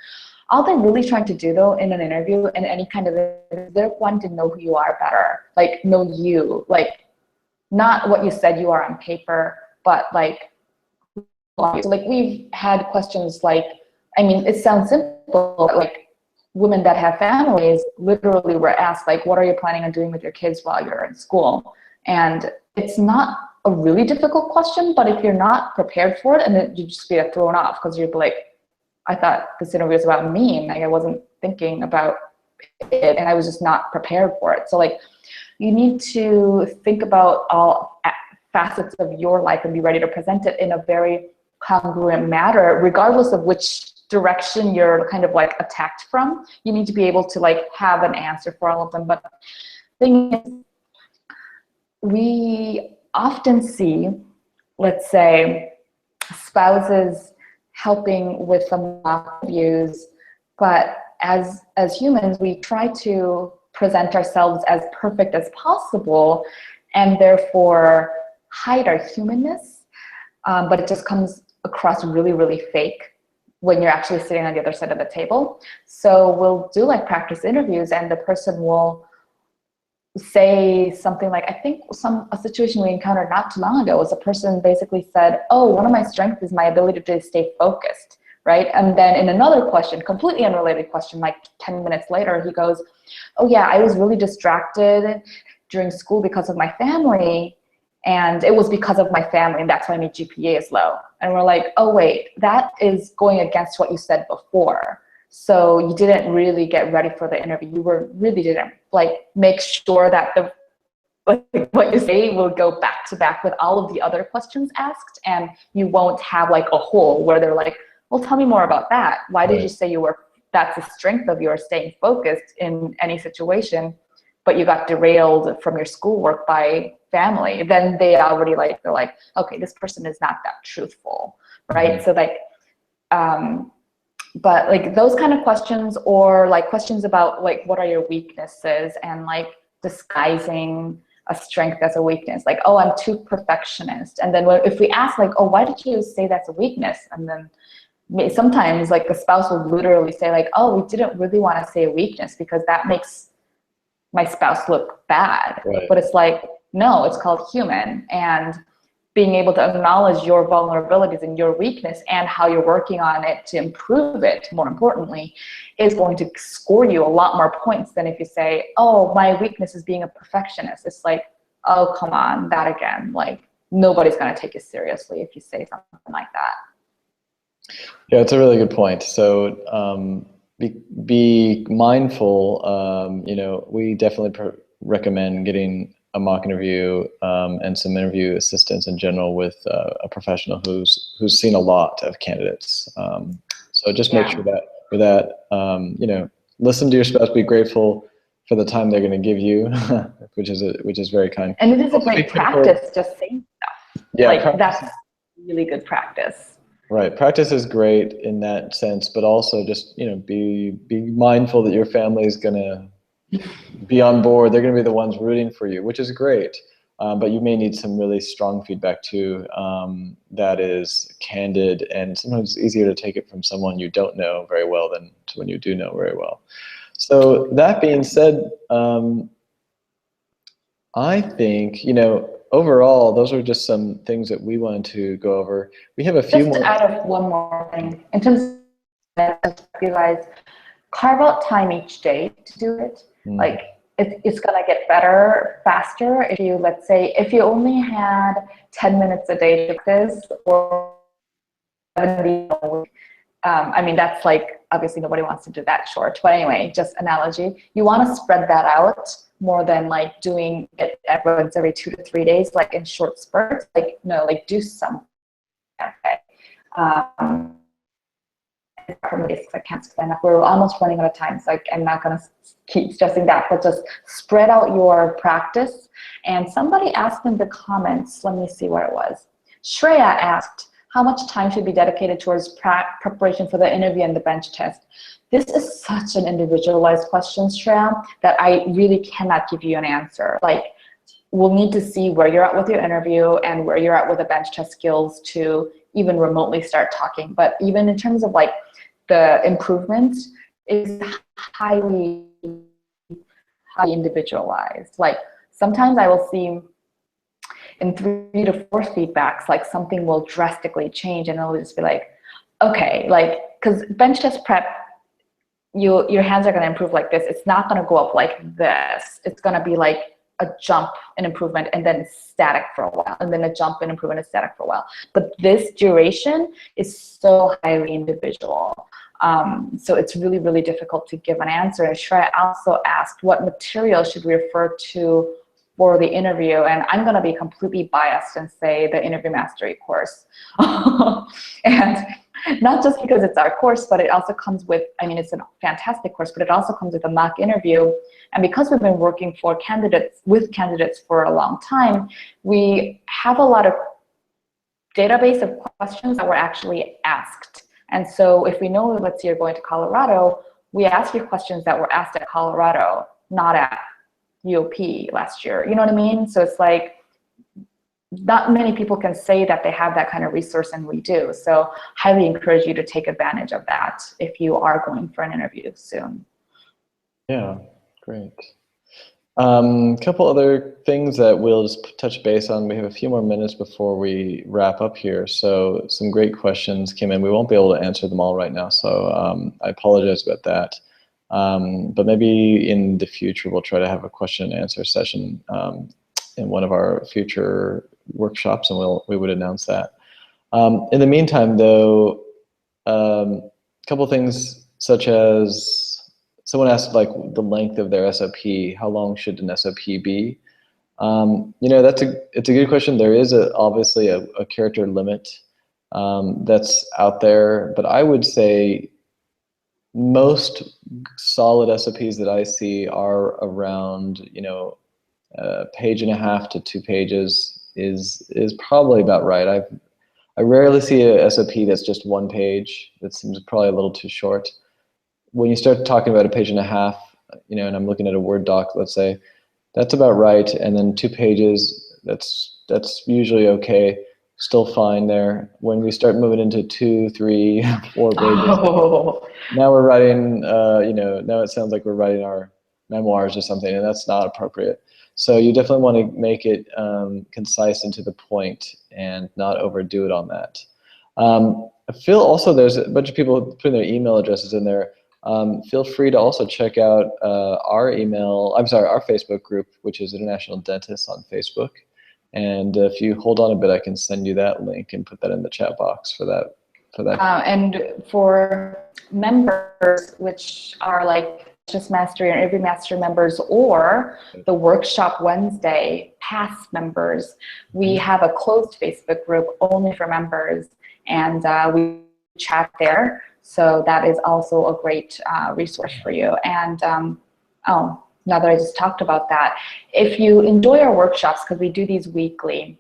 all they're really trying to do though in an interview, in any kind of interview, they're wanting to know who you are better, like know you, like not what you said you are on paper, but like, so like we've had questions like, I mean, it sounds simple, but like women that have families literally were asked like, what are you planning on doing with your kids while you're in school? And it's not a really difficult question, but if you're not prepared for it, and then you just get thrown off because you're like, I thought this interview was about me, and like I wasn't thinking about it, and I was just not prepared for it. So like, you need to think about all facets of your life and be ready to present it in a very congruent manner, regardless of which direction you're kind of like attacked from. You need to be able to like have an answer for all of them. But the thing is, we often see, let's say, spouses helping with some mock interviews, but as humans, we try to present ourselves as perfect as possible and therefore hide our humanness, but it just comes across really, really fake when you're actually sitting on the other side of the table. So we'll do like practice interviews, and the person will say something like, I think a situation we encountered not too long ago was a person basically said, oh, one of my strengths is my ability to stay focused, right? And then in another question, completely unrelated question, like 10 minutes later, he goes, oh yeah, I was really distracted during school because of my family, and it was because of my family, and that's why my GPA is low. And we're like, oh wait, that is going against what you said before. So you didn't really get ready for the interview. You really didn't like make sure that what you say will go back to back with all of the other questions asked, and you won't have like a hole where they're like, well, tell me more about that. Why did you say that's the strength of yours, staying focused in any situation, but you got derailed from your schoolwork by family? Then they're like, okay, this person is not that truthful, right? So like, but like those kind of questions, or like questions about like, what are your weaknesses, and like disguising a strength as a weakness, like, oh, I'm too perfectionist. And then if we ask like, oh, why did you say that's a weakness? And then sometimes like the spouse will literally say like, oh, we didn't really want to say a weakness because that makes my spouse look bad. Right. But it's like, no, it's called human. And being able to acknowledge your vulnerabilities and your weakness and how you're working on it to improve it, more importantly, is going to score you a lot more points than if you say, oh, my weakness is being a perfectionist. It's like, oh, come on, that again. Like, nobody's going to take you seriously if you say something like that. Yeah, it's a really good point. So be mindful. You know, we definitely recommend getting a mock interview and some interview assistance in general with a professional who's seen a lot of candidates. So just make sure that for that, you know, listen to your spouse, be grateful for the time they're going to give you, which is very kind. And it is a great practice, just saying stuff. Yeah, like that's really good practice. Right, practice is great in that sense, but also just, you know, be mindful that your family is going to be on board. They're going to be the ones rooting for you, which is great. But you may need some really strong feedback too, that is candid, and sometimes it's easier to take it from someone you don't know very well than to when you do know very well. So that being said, I think, you know, overall, those are just some things that we wanted to go over. We have a few more. Just to add one more thing, in terms of realize, carve out time each day to do it. Like it's gonna get better faster if you, let's say, if you only had 10 minutes a day to practice, or 70 a week. I mean, that's like, obviously nobody wants to do that short, but anyway, just analogy. You want to spread that out more than like doing it once every 2 to 3 days, like in short spurts. Like, no, like do something. Okay. From this, I can't stand up. We're almost running out of time, so I'm not going to keep stressing that, but just spread out your practice. And somebody asked in the comments, let me see where it was. Shreya asked, how much time should be dedicated towards preparation for the interview and the bench test? This is such an individualized question, Shreya, that I really cannot give you an answer. Like, we'll need to see where you're at with your interview and where you're at with the bench test skills to even remotely start talking. But even in terms of like the improvements, is highly individualized. Like sometimes I will see in 3 to 4 feedbacks, like something will drastically change, and it'll just be like, okay, like, because bench test prep, your hands are going to improve like this. It's not going to go up like this. It's going to be like a jump in improvement and then static for a while, and then a jump in improvement and static for a while. But this duration is so highly individual. So it's really, really difficult to give an answer. And Shreya also asked, what material should we refer to for the interview? And I'm going to be completely biased and say the interview mastery course. And not just because it's our course, but it also comes with, I mean, it's a fantastic course, but it also comes with a mock interview. And because we've been working with candidates for a long time, we have a lot of database of questions that were actually asked. And so if we know, let's say you're going to Colorado, we ask you questions that were asked at Colorado, not at UOP last year. You know what I mean? So it's like, not many people can say that they have that kind of resource, and we do. So highly encourage you to take advantage of that if you are going for an interview soon. Yeah, great. Couple other things that we'll just touch base on. We have a few more minutes before we wrap up here. So some great questions came in. We won't be able to answer them all right now, so I apologize about that. But maybe in the future, we'll try to have a question and answer session in one of our future workshops, and we would announce that. In the meantime, though, a couple things such as someone asked like the length of their SOP. How long should an SOP be? You know, it's a good question. There is obviously a character limit that's out there, but I would say most solid SOPs that I see are around, you know, a page and a half to 2 pages is probably about right. I rarely see a SOP that's just 1 page. That seems probably a little too short. When you start talking about a page and a half, you know, and I'm looking at a Word doc, let's say, that's about right. And then 2 pages, that's usually okay, still fine there. When we start moving into 2, 3, 4 pages, now we're writing, you know, now it sounds like we're writing our memoirs or something, and that's not appropriate. So you definitely want to make it concise and to the point and not overdo it on that. I feel also there's a bunch of people putting their email addresses in there. Feel free to also check out our Facebook group, which is International Dentists on Facebook. And if you hold on a bit, I can send you that link and put that in the chat box for that. And for members, which are like Just Mastery or Every Master members, or the Workshop Wednesday Pass members, we have a closed Facebook group only for members, and we chat there. So that is also a great resource for you. And oh, now that I just talked about that, if you enjoy our workshops, because we do these weekly,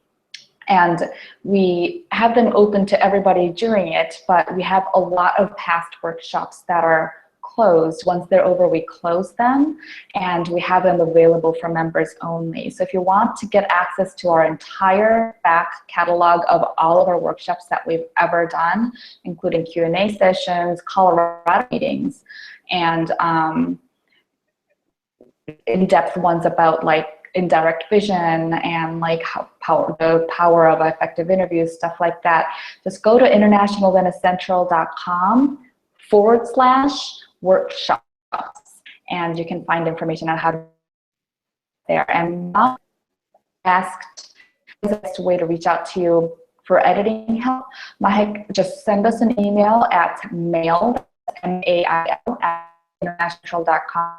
and we have them open to everybody during it, but we have a lot of past workshops that are closed. Once they're over, we close them, and we have them available for members only. So if you want to get access to our entire back catalog of all of our workshops that we've ever done, including Q&A sessions, Colorado meetings, and in-depth ones about like indirect vision and like how the power of effective interviews, stuff like that, just go to internationaldentistcentral.com/workshops, and you can find information on how to there. And Mike asked the best way to reach out to you for editing help. Mike, just send us an email at mail, M-A-I-L, at international.com,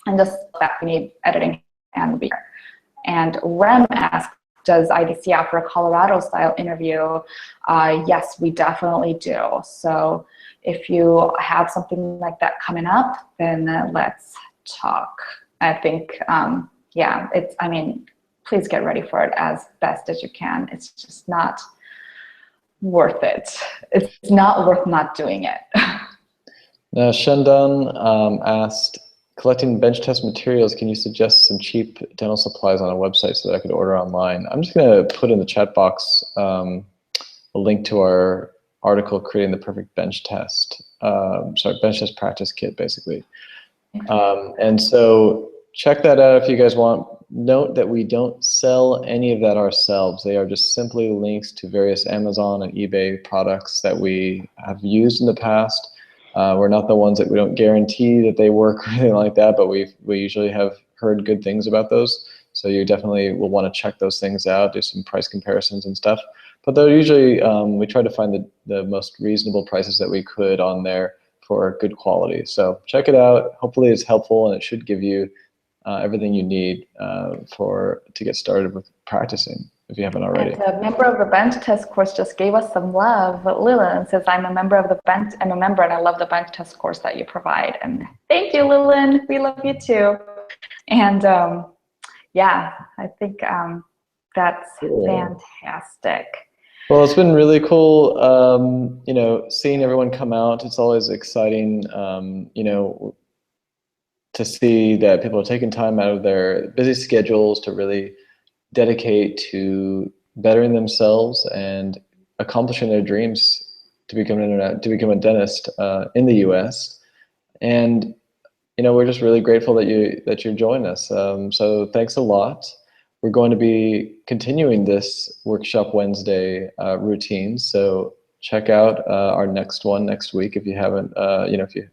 and just that we need editing and be here. And Rem asked, does IDC offer a Colorado style interview? Yes, we definitely do. So if you have something like that coming up, then let's talk. I think, yeah, I mean, please get ready for it as best as you can. It's just not worth it. It's not worth not doing it. Now, Shendan asked, collecting bench test materials, can you suggest some cheap dental supplies on a website so that I could order online? I'm just going to put in the chat box a link to our article creating the perfect bench test. Bench test practice kit, basically. And so check that out if you guys want. Note that we don't sell any of that ourselves. They are just simply links to various Amazon and eBay products that we have used in the past. We're not the ones that we don't guarantee that they work or anything like that, but we usually have heard good things about those. So you definitely will want to check those things out, do some price comparisons and stuff. But they're usually, we try to find the most reasonable prices that we could on there for good quality. So check it out. Hopefully it's helpful, and it should give you everything you need to get started with practicing if you haven't already. And a member of the bench test course just gave us some love. Lillian says, I'm a member of the bench. I'm a member, and I love the bench test course that you provide. And thank you, Lillian. We love you too. And yeah, I think that's fantastic. Well, it's been really cool, you know, seeing everyone come out. It's always exciting, you know, to see that people are taking time out of their busy schedules to really dedicate to bettering themselves and accomplishing their dreams to become a dentist in the U.S. And you know, we're just really grateful that you're joining us. So thanks a lot. We're going to be continuing this Workshop Wednesday routine. So check out our next one next week if you haven't. You know, if you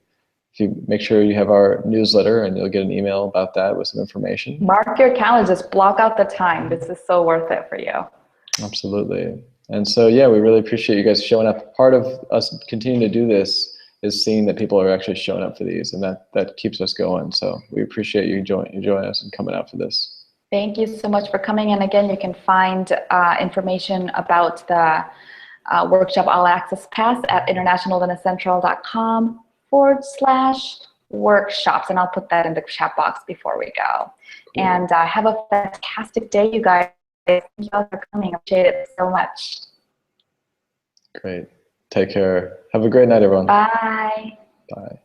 make sure you have our newsletter, and you'll get an email about that with some information. Mark your calendar. Just block out the time. This is so worth it for you. Absolutely. And so yeah, we really appreciate you guys showing up. Part of us continuing to do this is seeing that people are actually showing up for these, and that keeps us going. So we appreciate you joining us and coming out for this. Thank you so much for coming. And again, you can find information about the workshop All Access Pass at internationaldentistcentral.com/workshops. And I'll put that in the chat box before we go. Cool. And have a fantastic day, you guys. Thank you all for coming. I appreciate it so much. Great. Take care. Have a great night, everyone. Bye. Bye.